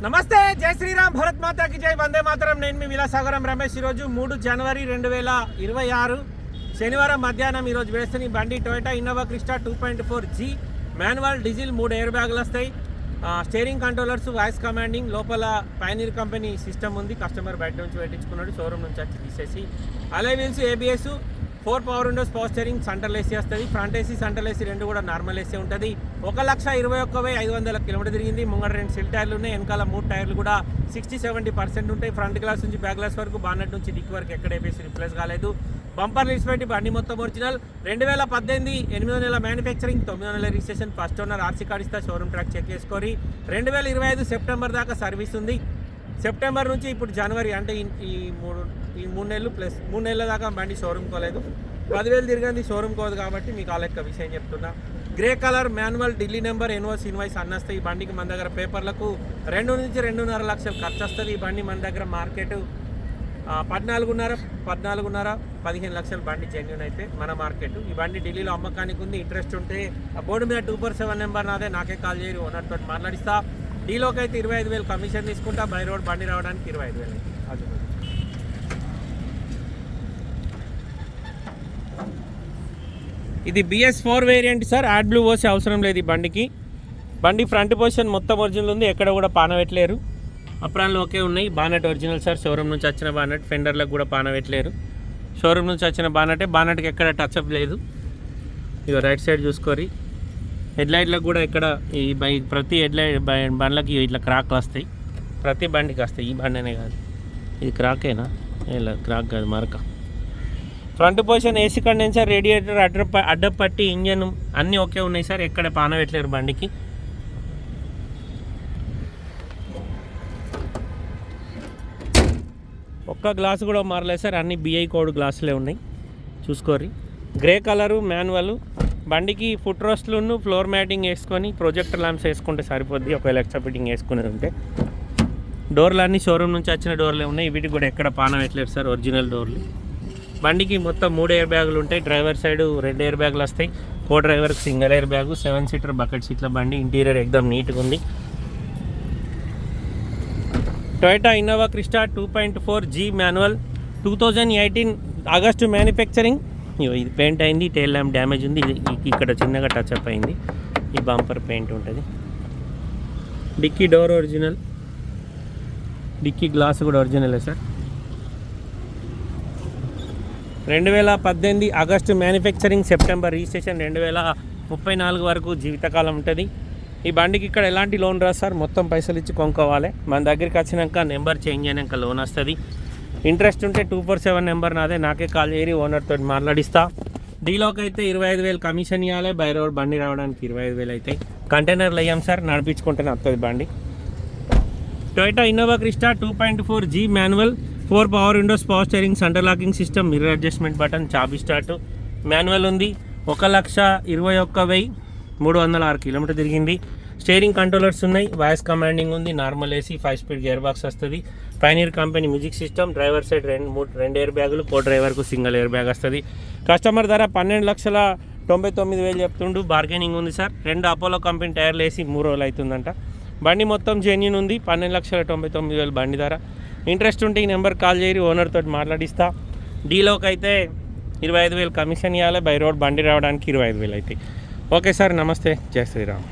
నమస్తే, జై శ్రీరామ్, భరత్ మాతాకి జై, వందే మాతరం. నేను మీ విలాసాగరం రమేష్. ఈరోజు 3 జనవరి 2026 శనివారం మధ్యాహ్నం ఈరోజు వేస్తున్న బండి Toyota Innova Crysta 2.4G manual diesel 3 air బ్యాగులు వస్తాయి. స్టీరింగ్ కంట్రోలర్స్, వాయిస్ కమాండింగ్, లోపల పైనీర్ కంపెనీ సిస్టమ్ ఉంది. కస్టమర్ బయట నుంచి పెట్టించుకున్నాడు, షోరూమ్ నుంచి వచ్చి తీసేసి. అలై wheels, ABS, 4 power windows, power steering, central AC వస్తుంది. ఫ్రంట్ ఏసీ, సెంట్రల్ ఏసీ రెండు కూడా నార్మల్ ఏసీ ఉంటుంది. 1,21,500 కిలోమీటర్ తిరిగింది. ముంగడ 2 సిల్ టైర్లు ఉన్నాయి, వెనకాల 3 టైర్లు కూడా 60-70% ఉంటాయి. ఫ్రంట్ గ్లాస్ నుంచి బ్యాక్ గ్లాస్ వరకు, బానెట్ నుంచి డిక్ వరకు ఎక్కడ ఏపీసీ రిప్లేస్ కాలేదు. బంపర్ లిస్ట్ పెట్టి బండి మొత్తం ఒరిజినల్. 2018 8 నెలల మ్యానుఫ్యాక్చరింగ్, 9 నెలల registration. First owner RC card ఇస్తా, షోరూమ్ ట్రాక్ చెక్ చేసుకొని 2025 సెప్టెంబర్ దాకా సర్వీస్ ఉంది. సెప్టెంబర్ నుంచి ఇప్పుడు జనవరి అంటే ఈ 3 నెలలు ప్లస్ 3 నెలల దాకా బండి షోరూమ్ కోలేదు. 10,000 తిరిగింది, షోరూమ్ కోదు కాబట్టి మీకు ఆ లెక్క విషయం చెప్తున్నా. Grey colour manual, Delhi number, NOC invoice అన్నీ వస్తాయి. ఈ బండికి మన దగ్గర పేపర్లకు 2 నుంచి 2.5 లక్షలు ఖర్చు వస్తుంది. ఈ బండి మన దగ్గర మార్కెట్ 14.5-15 లక్షల బండి జెన్యూన్ అయితే మన మార్కెట్. ఈ బండి ఢిల్లీలో అమ్మకానికి ఉంది. ఇంట్రెస్ట్ ఉంటే ఆ బోర్డు మీద 247 నెంబర్ నాదే, నాకే కాల్ చేయరు, ఓనర్తో మాట్లాడిస్తా. డీలోకి అయితే 25,000 కమిషన్ తీసుకుంటా. బై రోడ్ బండి రావడానికి 25,000 అది. ఇది BS4 variant sir. Add blue పోసే అవసరం లేదు ఈ బండికి. బండి ఫ్రంట్ పొజిషన్ మొత్తం ఒరిజినల్ ఉంది, ఎక్కడ కూడా పానవెట్టలేరు. అప్రాన్లు ఓకే ఉన్నాయి. బానెట్ ఒరిజినల్ సార్, షోరూమ్ నుంచి వచ్చిన బానెట్. ఫెండర్లకు కూడా పానవెట్టలేరు, షోరూమ్ నుంచి వచ్చిన బానెటే. బానెట్కి ఎక్కడ టచ్అప్ లేదు. ఇక రైట్ సైడ్ చూసుకోరి. హెడ్లైట్లకు కూడా ఇక్కడ ఈ ప్రతి హెడ్లైట్ బండ్లకి ఇట్లా క్రాక్లు వస్తాయి, ప్రతి బండికి వస్తాయి. ఈ బండి అనే కాదు, ఇది క్రాకేనా? ఇలా క్రాక్ కాదు, మరక. Front position, AC condenser, radiator, అడ్డపట్టి, ఇంజన్ అన్నీ ఓకే ఉన్నాయి సార్, ఎక్కడ పానవెట్టలేరు బండికి. ఒక్క గ్లాసు కూడా మారలేదు సార్, అన్ని BI కోడ్ గ్లాసులే ఉన్నాయి, చూసుకోరి. Grey colour manual. బండికి ఫుట్ రోస్ట్లను ఫ్లోర్ మ్యాటింగ్ వేసుకొని ప్రొజెక్టర్ ల్యాంప్స్ వేసుకుంటే సరిపోద్ది, ఒకవేళ ఎక్స్ట్రా ఫిట్టింగ్ వేసుకునేది ఉంటే. డోర్లు అన్నీ షోరూమ్ నుంచి వచ్చిన డోర్లే ఉన్నాయి, వీటికి కూడా ఎక్కడ పానవెట్టలేరు సార్, ఒరిజినల్ డోర్లు. బండికి మొత్తం 3 ఎయిర్ బ్యాగులు ఉంటాయి. డ్రైవర్ సైడ్ 2 ఎయిర్ బ్యాగులు వస్తాయి. కో డ్రైవర్కి single air bag. 7 seater bucket సీట్ల బండి. ఇంటీరియర్ ఎక్దమ్ నీట్గా ఉంది. Toyota Innova Crysta 2.4G manual, 2018 August manufacturing. ఇది పెయింట్ అయింది, టైల్ ల్యాంప్ డ్యామేజ్ ఉంది, ఇక్కడ చిన్నగా టచ్అప్ అయింది. ఈ బంపర్ పెయింట్ ఉంటుంది. Dicky door original, dicky glass కూడా ఒరిజినలే sir. 2018 August manufacturing, September registration. 2034 వరకు జీవితకాలం ఉంటుంది. ఈ బండికి ఇక్కడ ఎలాంటి లోన్ రాదు సార్, మొత్తం పైసలు ఇచ్చి కొనుక్కోవాలి. మన దగ్గరికి వచ్చినాక నెంబర్ చేంజ్ అయినాక లోన్ వస్తుంది. ఇంట్రెస్ట్ ఉంటే 247 నెంబర్ నాదే, నాకే కాల్ చేయరి, ఓనర్తో మాట్లాడిస్తా. డీలోకి అయితే 25,000 కమిషన్ ఇవ్వాలి. బై రోడ్ బండి రావడానికి 25,000 అవుతాయి. కంటైనర్లు అయ్యాం సార్, నడిపించుకుంటేనే వస్తుంది బండి. Toyota Innova Crysta 2.4G manual, 4 power windows, power steering, centre locking system, mirror adjustment button, చాబీ స్టార్ట్. మాన్యువల్ ఉంది. 1,21,306 కిలోమీటర్ తిరిగింది. స్టీరింగ్ కంట్రోలర్స్ ఉన్నాయి, వాయిస్ కమాండింగ్ ఉంది, normal AC, 5 speed gear box వస్తుంది. Pioneer company music system. Driver side 2 air బ్యాగులు, co డ్రైవర్కు single air bag వస్తుంది. Customer ధర 12,99,000 చెప్తుండు. బార్గెనింగ్ ఉంది సార్. 2 అపోలో కంపెనీ టైర్లు వేసి 3 రోజులు అవుతుందంట. బండి మొత్తం జెన్యూన్ ఉంది. 12,99,000 బండి ధర. ఇంట్రెస్ట్ ఉంటే ఈ నెంబర్ కాల్ చేయరి, ఓనర్తో మాట్లాడిస్తా. డీలోకి అయితే 25,000 కమిషన్ ఇవ్వాలి. బై రోడ్ బండి రావడానికి 25,000 అవుతాయి. ఓకే సార్, నమస్తే, జై శ్రీరామ్.